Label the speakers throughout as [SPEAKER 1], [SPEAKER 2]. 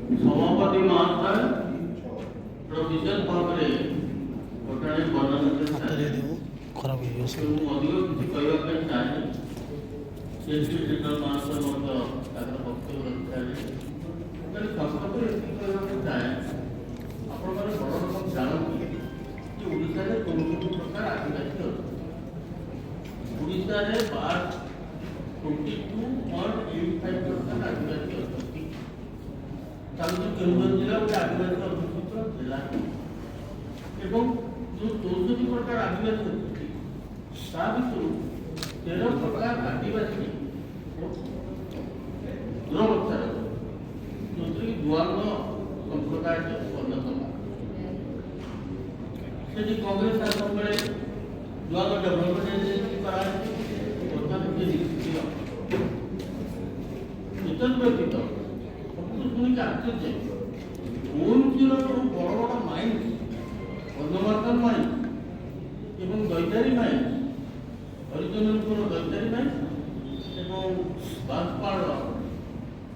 [SPEAKER 1] सभापति महोदय विशेष भाव में घटना वर्णन
[SPEAKER 2] खराब
[SPEAKER 1] अधिक किसी कहवाई चाहे सेक्रेटरी महोदय वक्तव्य रखिए संस्कृत ये कहवाई चाहे आपण मैंने बड़ रकम जानते कि ओडिशा कौन प्रकार आदिवासी ओडिशा 22.85% आदिवासी अच्छी केन्दुझर जिला गोटे आदिवासी अध्युषित जिला एवं जो 64 प्रकार आदिवासी अच्छी भर 13 प्रकार आदिवासी दूरवस्था जो जुआंग संप्रदाय अन्यतम से कांग्रेस शासन बेले जुआंग डेभलपमेंट एजेंसी कराई व्यतीत सब शुणिक आश्चर्य ओएमसी बड़ बड़ माइंस पद्मनाथन माइंस एवं दैतारी माइंस हरिचंद्रपुर दैतारी माइंस एवं बांसपाड़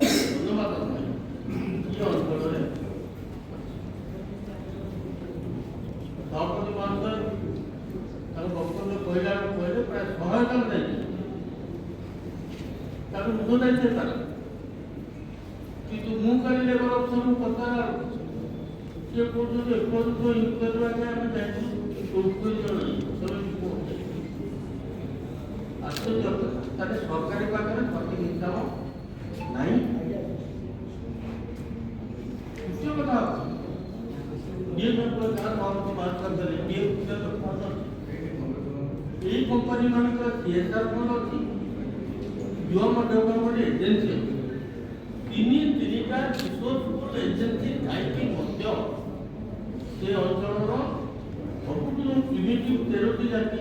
[SPEAKER 1] पद्मनाथन माइंस ये अंचल सभापति महोदय वक्तव्य कहला कहले प्राय 100 जन नहीं मुझे दायित्व तार कि मु कल लेबर अफसर पचार सी कहते एपର୍ଯ୍ୟନ୍ତ इनक्वारी आम आश्चर्य सरकारी पाखे सठिक हिसाब ना द्वितीय कथा ये कंपनी मान सीएसआर फंड अच्छी युवा डेभलपमेंट एजेंसी तीन रिसोर्सफुल एजेंसी थी से अंचल सब जो प्रिमिटिव 13टी जाति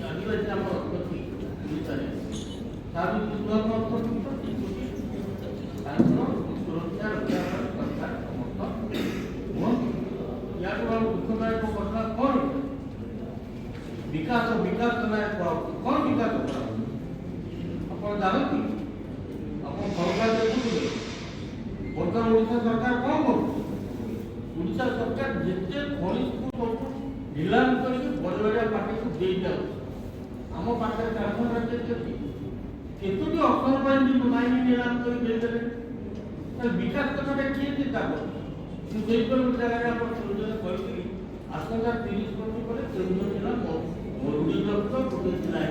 [SPEAKER 1] आदिवासी आम अच्छी ओडिशा सुरक्षा रक्षा सरकार समर्थ या दुखदायक घटना कौन विकास विकास कौन विकास करा आप जानती आप सरकार देखुए बर्तमान ओडिशा सरकार कौन करा सरकार जिते खनिज को नीलाम करके बड़ बड़िया पार्टी को दे दिया आम पाखे झारखंड राज्य केतोटी अफसर बाहिनी माइनी नीलाम कर विकास कथा किए चिंता कर जगह आप कही आसंका 30 वर्ष पर केन्दुझर जिला मरुड़ीग्रस्त गोटे जिला